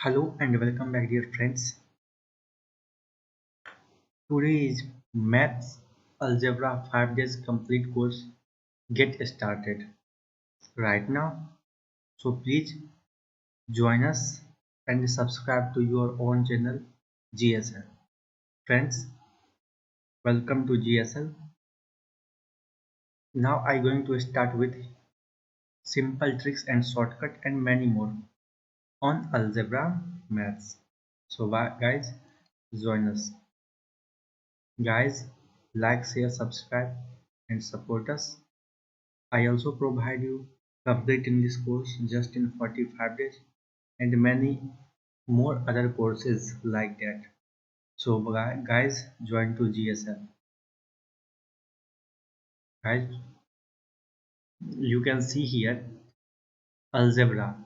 Hello and welcome back, dear friends. Today is Maths Algebra 5 days complete course. Get started right now. So please join us and subscribe to your own channel GSL. Friends, welcome to GSL. Now I'm going to start with simple tricks and shortcut and many more on algebra maths. So guys, join us. Guys, like, share, subscribe and support us. I also provide you complete English course just in 45 days and many more other courses like that. So guys, join to GSL. Guys, you can see here algebra.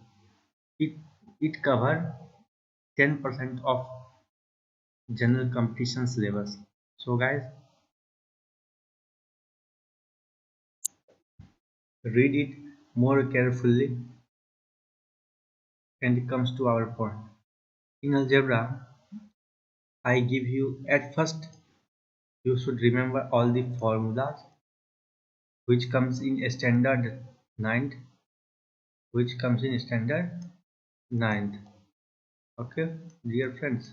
It it cover 10% of general competition syllabus. So guys, read it more carefully and it comes to our point. In algebra, I give you at first you should remember all the formulas which comes in standard ninth, which comes in standard ninth. Okay, dear friends,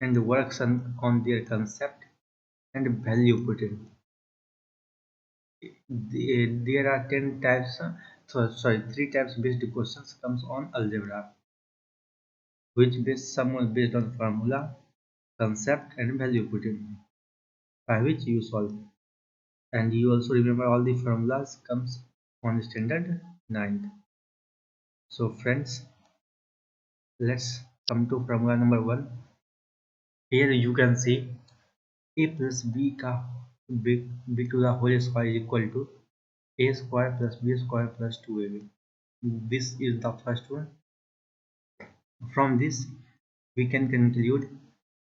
and works on their concept and value put in. There are 10 types, sorry, 3 types based questions comes on algebra, which based some was based on formula, concept, and value put in, by which you solve. And you also remember all the formulas comes on standard ninth. So friends, let's come to formula number 1. Here you can see a plus b to the whole square is equal to a square plus b square plus 2ab. This is the first one. From this we can conclude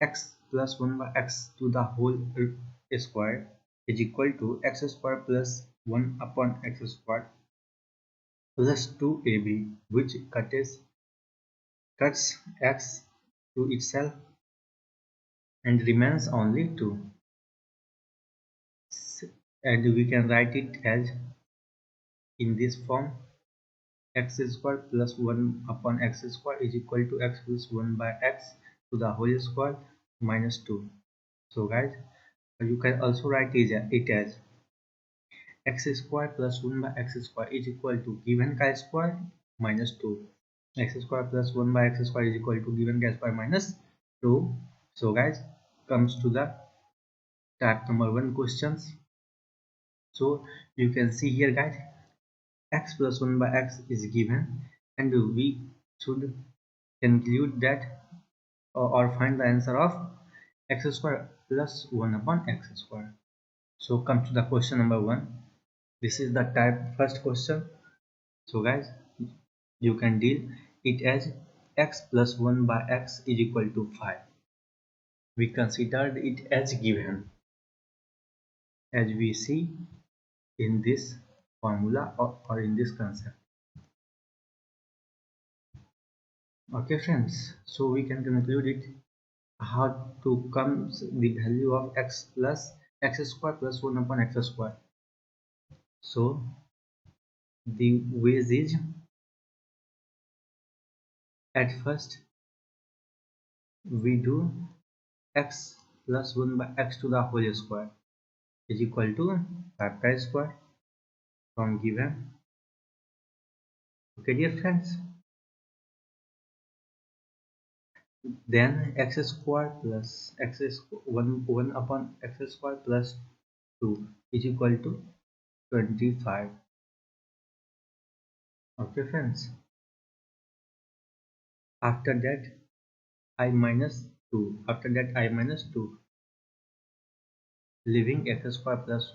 x plus 1 by x to the whole square is equal to x square plus 1 upon x square plus 2ab, which cuts x to itself and remains only 2. And we can write it as in this form: x square plus 1 upon x square is equal to x plus 1 by x to the whole square minus 2. So guys, you can also write it as x square plus 1 by x square is equal to given chi square minus 2. X square plus 1 by x square is equal to given chi square minus 2. So guys, comes to the type number 1 questions. So you can see here guys, x plus 1 by x is given and we should conclude that or find the answer of x square plus 1 upon x square. So come to the question number 1. This is the type first question. So guys, you can deal it as x plus 1 by x is equal to 5. We considered it as given, as we see in this formula or in this concept. Okay friends, so we can conclude it how to comes the value of x plus x square plus 1 upon x square. So the ways is, at first we do x plus 1 by x to the whole square is equal to 5 pi square from given. Okay dear friends, then x square plus 1 upon x square plus 2 is equal to 25. Okay friends, after that I minus 2, leaving x square plus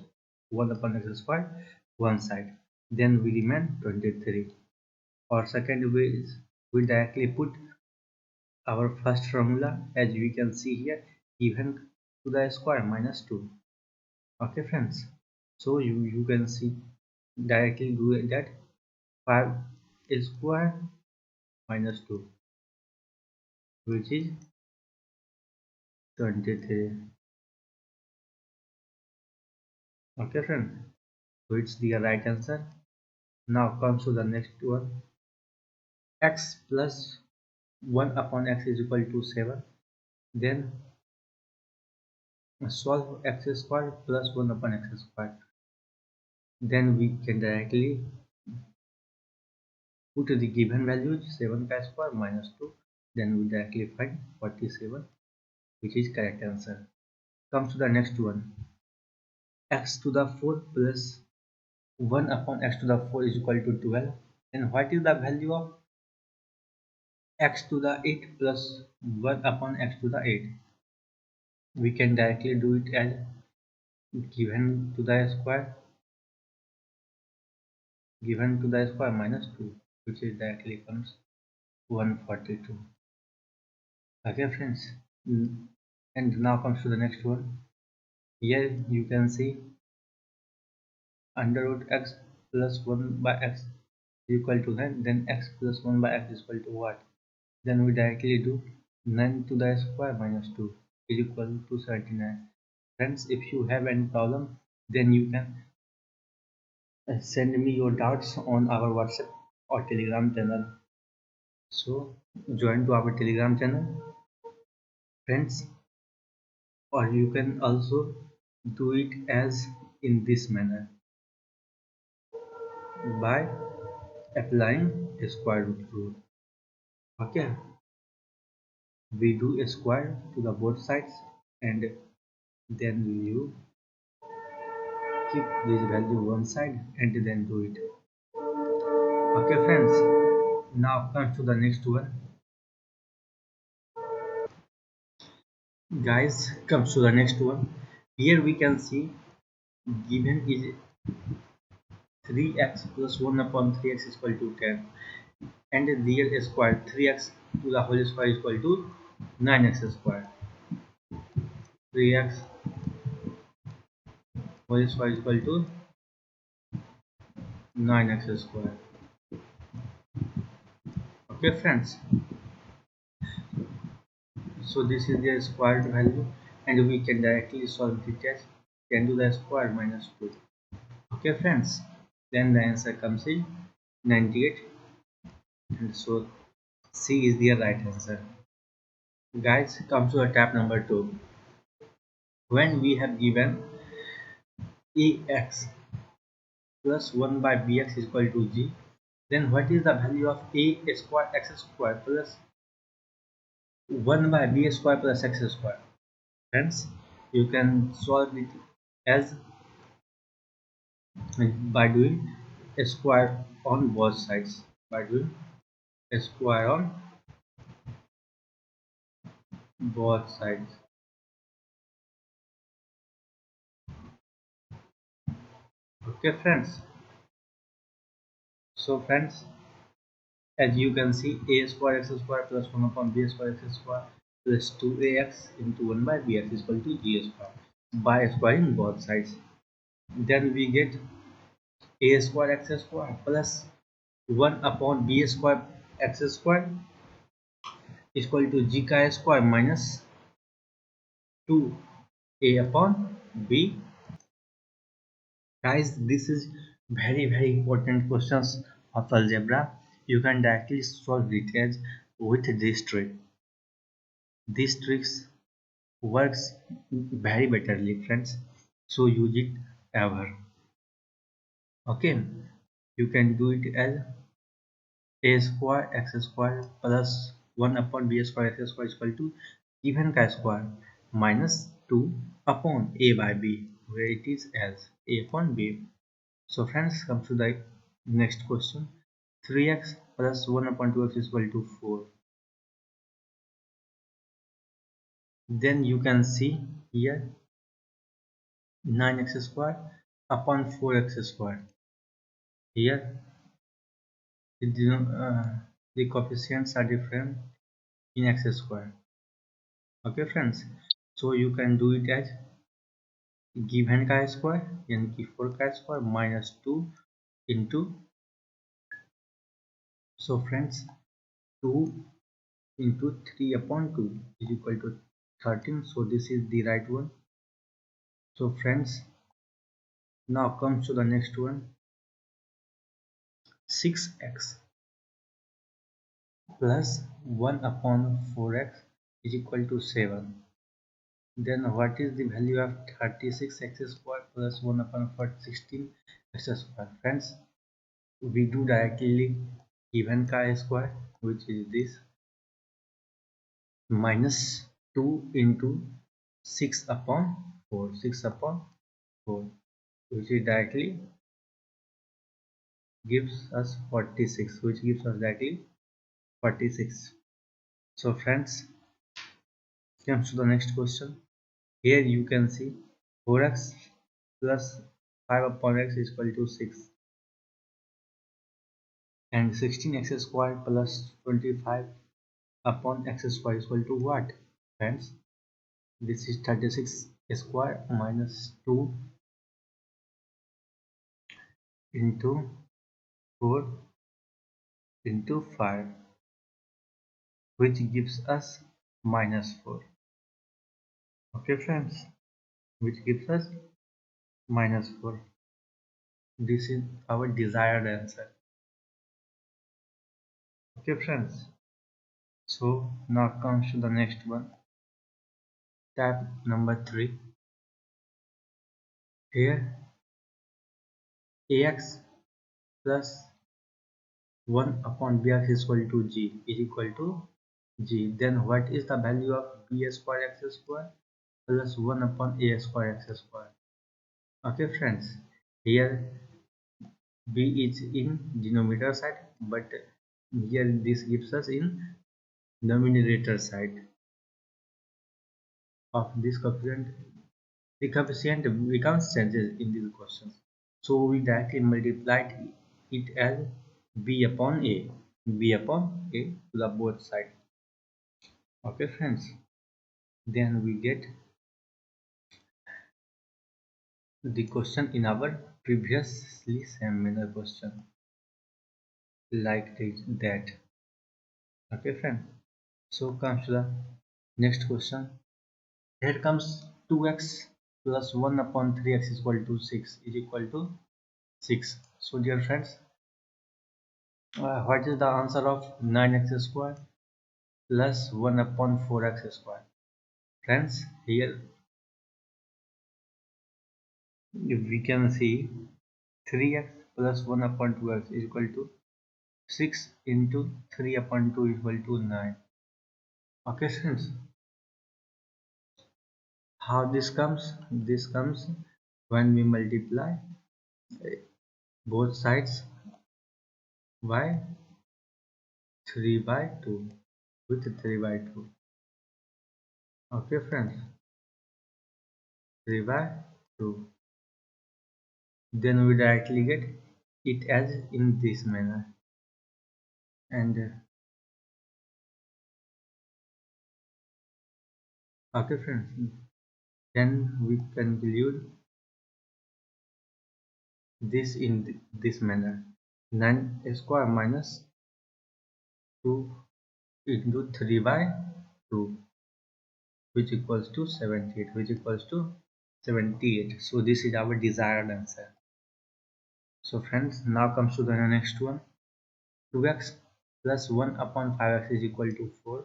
1 upon x square one side, then we remain 23. Or second way is we directly put our first formula, as we can see here, given to the square minus 2. Okay friends, so you can see directly do that 5 square minus 2, which is 23. Okay friend, so it's the right answer. Now comes to the next one. X plus 1 upon x is equal to 7. Then solve x square plus 1 upon x square. Then we can directly put the given values 7 chi square minus 2. Then we directly find 47, which is correct answer. Comes to the next one. X to the 4 plus 1 upon x to the 4 is equal to 12. Then what is the value of x to the 8 plus 1 upon x to the 8? We can directly do it as given to the square minus 2, which is directly comes 142. Okay friends. And now comes to the next one. Here you can see under root x plus 1 by x is equal to 9. Then x plus 1 by x is equal to what? Then we directly do 9 to the square minus 2 is equal to 79. Friends, if you have any problem, then you can send me your doubts on our WhatsApp or Telegram channel. So join to our Telegram channel, friends, or you can also do it as in this manner by applying a square root rule. Okay, we do a square to the both sides and then you keep this value one side and then do it. Okay friends, now come to the next one. Guys, comes to the next one. Here we can see given is 3x plus 1 upon 3x is equal to 10, and the real square 3x to the whole square is equal to 9x square. 3x whole square is equal to 9x square. Okay friends, so this is the squared value and we can directly solve the test. 10 to the square minus 2. Okay friends, then the answer comes in 98, and so C is the right answer. Guys, come to the tab number 2. When we have given ax plus 1 by bx is equal to g, then what is the value of a square x square plus 1 by b square plus x square? Friends, you can solve it as by doing a square on both sides. By doing a square on both sides. Okay friends, so friends, as you can see, a square x square plus 1 upon b square x square plus 2ax into 1 by bx is equal to g square by squaring both sides. Then we get a square x square plus 1 upon b square x square is equal to g chi square minus 2a upon b. Guys, this is very important questions of algebra. You can directly solve it as with this trick. These tricks works very betterly friends, so use it ever. Okay, you can do it as a square x square plus 1 upon b square x square is equal to given chi square minus 2 upon a by b, where it is as a upon b. So friends, come to the next question. 3x plus 1 upon 2x is equal to 4. Then you can see here 9x square upon 4x square. Here the coefficients are different in x square. Okay friends, so you can do it as given chi square यानी कि 4 chi square minus 2 into So friends, 2 into 3 upon 2 is equal to 13. So this is the right one. So friends, now comes to the next one. 6x plus 1 upon 4x is equal to 7. Then what is the value of 36x square plus 1 upon 16x square? Friends, we do directly even chi square, which is this, minus 2 into 6 upon 4, 6 upon 4, which is directly gives us 46, which gives us directly 46. So friends, comes to the next question. Here you can see 4x plus 5 upon x is equal to 6, and 16x square plus 25 upon x square is equal to what? Friends, this is 36 square minus 2 into 4 into 5, which gives us minus 4. Okay friends, which gives us minus 4. This is our desired answer. Okay friends, so now comes to the next one. Tab number 3. Here ax plus 1 upon bx is equal to g is equal to g. Then what is the value of b square x square plus 1 upon a square x square? Okay friends, here b is in denominator side, but here this gives us in numerator side of this coefficient. The coefficient becomes changes in these questions, so we directly multiplied it as b upon a, b upon a to the both side. Okay friends, then we get the question in our previously similar question like that. Okay friend, so comes to the next question. Here comes 2x plus 1 upon 3x is equal to 6 is equal to 6. So dear friends, what is the answer of 9x square plus 1 upon 4x square? Friends, here we can see 3x plus 1 upon 2x is equal to 6 into 3 upon 2 is equal to 9. Okay friends, how this comes? This comes when we multiply both sides by 3 by 2 with 3 by 2. Okay friends, 3 by 2. Then we directly get it as in this manner. And okay friends, then we conclude this in this manner. 9 square minus 2 into 3 by 2, which equals to 78, which equals to 78. So this is our desired answer. So friends, now comes to the next one. 2x plus 1 upon 5x is equal to 4.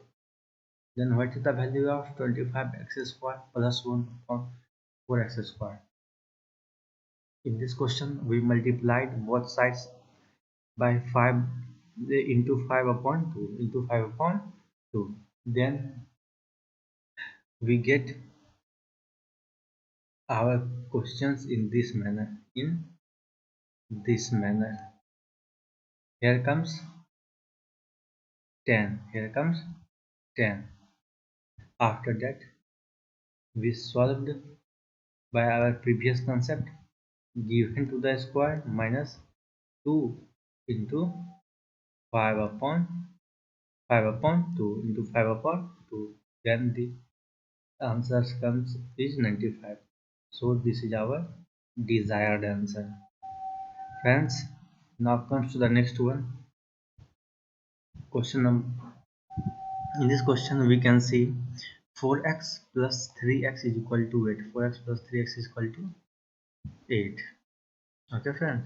Then what is the value of 25x square plus 1 upon 4x square? In this question, we multiplied both sides by 5 into 5 upon 2 into 5 upon 2. Then we get our questions in this manner. In this manner, here comes 10. Here comes 10. After that, we solved by our previous concept, given to the square minus 2 into 5 upon 5 upon 2 into 5 upon 2. Then the answer comes is 95. So this is our desired answer. Friends, now comes to the next one. question in this question we can see 4x plus 3x is equal to 8. 4x plus 3x is equal to 8. Okay friends,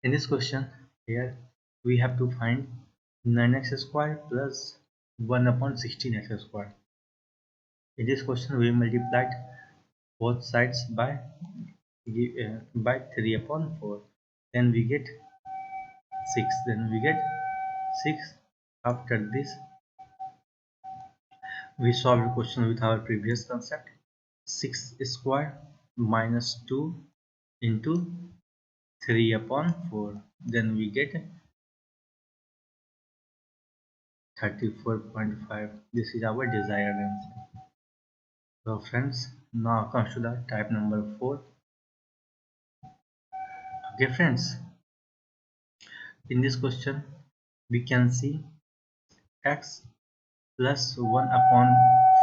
in this question here we have to find 9x square plus 1 upon 16x square. In this question we multiplied both sides by 3 upon 4, then we get 6, then we get 6. After this we solve the question with our previous concept, 6 square minus 2 into 3 upon 4, then we get 34.5. This is our desired answer. So friends, now comes to the type number 4. Okay friends, in this question we can see x plus 1 upon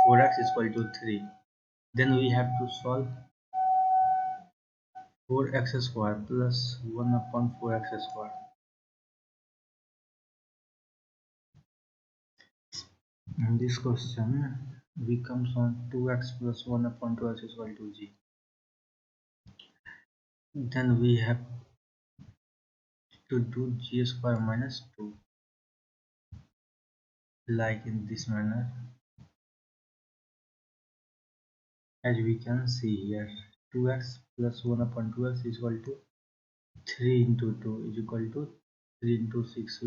4x is equal to 3. Then we have to solve 4x square plus 1 upon 4x square. In this question we comes on 2x plus 1 upon 2x is equal to g. Then we have to do g square minus 2, like in this manner, as we can see here. 2x plus 1 upon 2x is equal to 3 into 2 is equal to 3 into 6,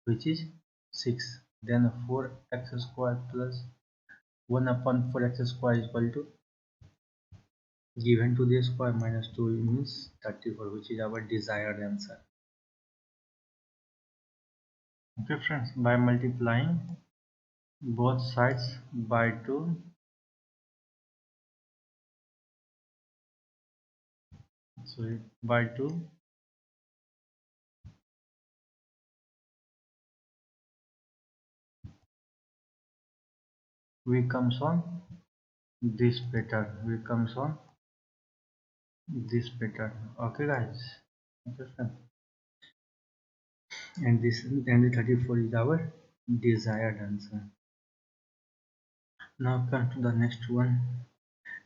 which is 6. Then 4x square plus 1 upon 4x square is equal to, given to the square minus 2 means 34, which is our desired answer. Okay friends, by multiplying both sides by 2, by 2, we comes on this pattern, okay guys. Okay friends, and the 34 is our desired answer. Now come to the next one,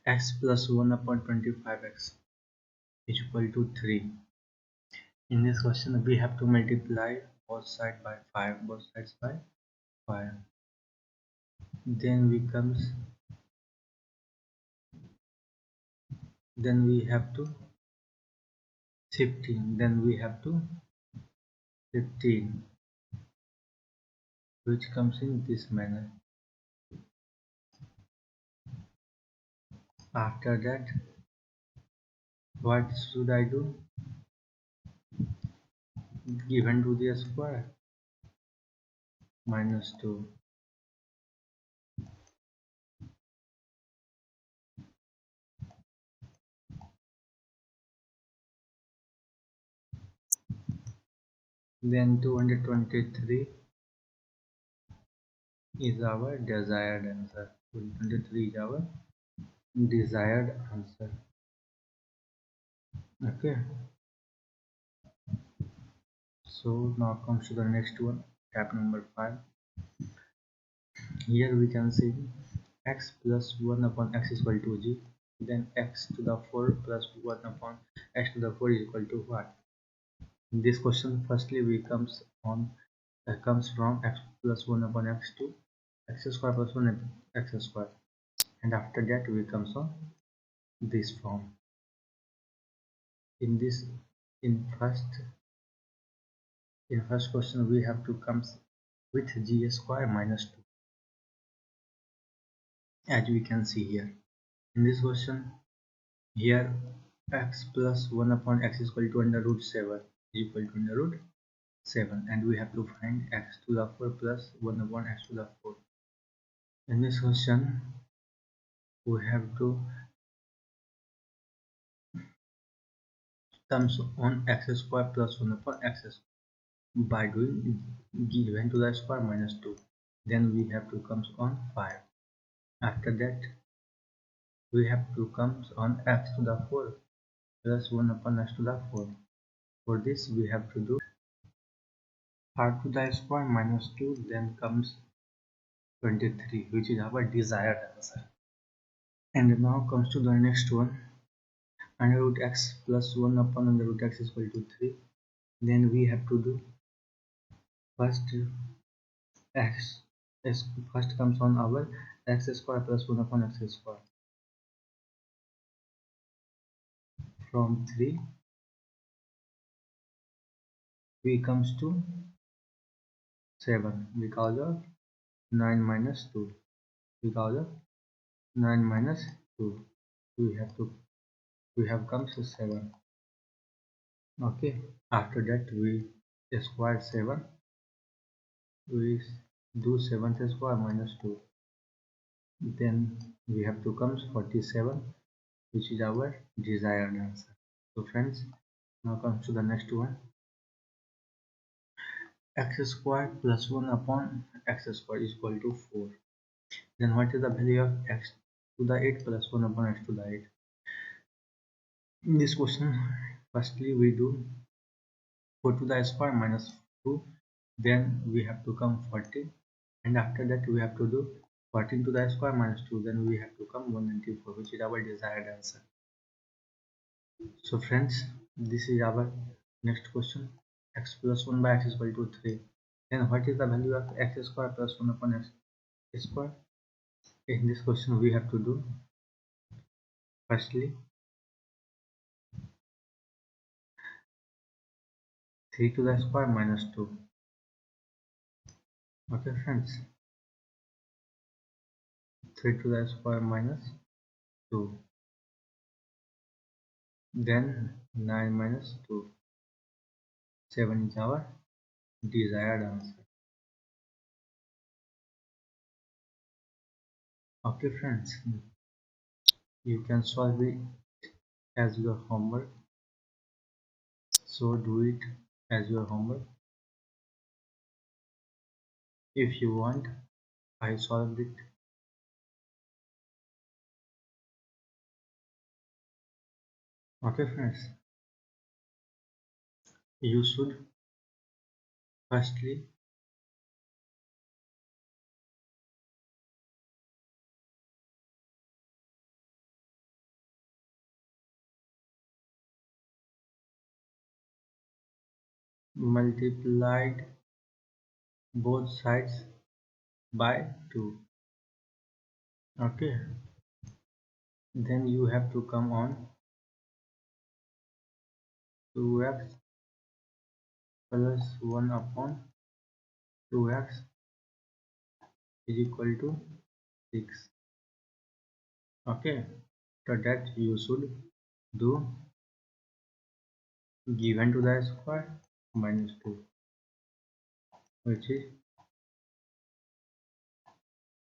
x plus 1 upon 25x is equal to 3. In this question we have to multiply both sides by 5, then we have to 15, then we have to 15, which comes in this manner. After that, what should I do? Given to the square minus 2, then 223 is our desired answer. 223 is our desired answer. Okay, so now comes to the next one, tab number 5. Here we can see x plus 1 upon x is equal to g, then x to the 4 plus 1 upon x to the 4 is equal to what? In this question firstly we comes from x plus 1 upon x to x square plus 1 x square, and after that we comes on this form. In first question we have to come with g square minus 2, as we can see here. In this question here x plus 1 upon x is equal to under root 7 is equal to under root 7, and we have to find x to the 4 plus 1 upon x to the 4. In this question we have to comes on x square plus 1 upon x square by doing given to the square minus 2, then we have to comes on 5. After that we have to comes on x to the 4 plus 1 upon x to the 4. For this we have to do r to the square minus 2, then comes 23, which is our desired answer. And now comes to the next one. Under root x plus 1 upon under root x is equal to 3. Then we have to do first x is first comes on our x square plus 1 upon x square. From 3 we comes to 7 because of 9 minus 2, because of 9 minus 2 we have comes to 7. Okay, after that we square 7, we do 7 square minus 2, then we have to comes 47, which is our desired answer. So friends, now comes to the next one. X square plus 1 upon x square is equal to 4. Then what is the value of x to the 8 plus 1 upon x to the 8? In this question, firstly we do 4 to the square minus 2, then we have to come 14, and after that we have to do 14 to the square minus 2, then we have to come 194, which is our desired answer. So friends, this is our next question. X plus 1 by x is equal to 3. Then what is the value of x square plus 1 upon x square? In this question we have to do firstly 3 to the square minus 2. Okay friends, 3 to the square minus 2, then 9 minus 2, 7 is our desired answer. Okay friends, you can solve it as your homework, so do it as your homework. If you want, I solved it. Okay friends, you should firstly multiplied both sides by 2. Okay, then you have to come on 2x plus 1 upon 2x is equal to 6. Okay, so that you should do given to the square minus 2, which is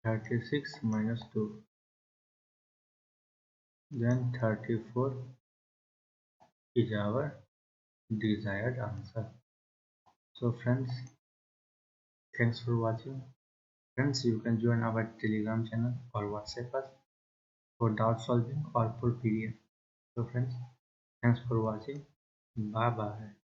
36 minus 2, then 34 is our desired answer. So friends, thanks for watching. Friends, you can join our Telegram channel or WhatsApp us for doubt solving or for PDF. So friends, thanks for watching. Bye bye.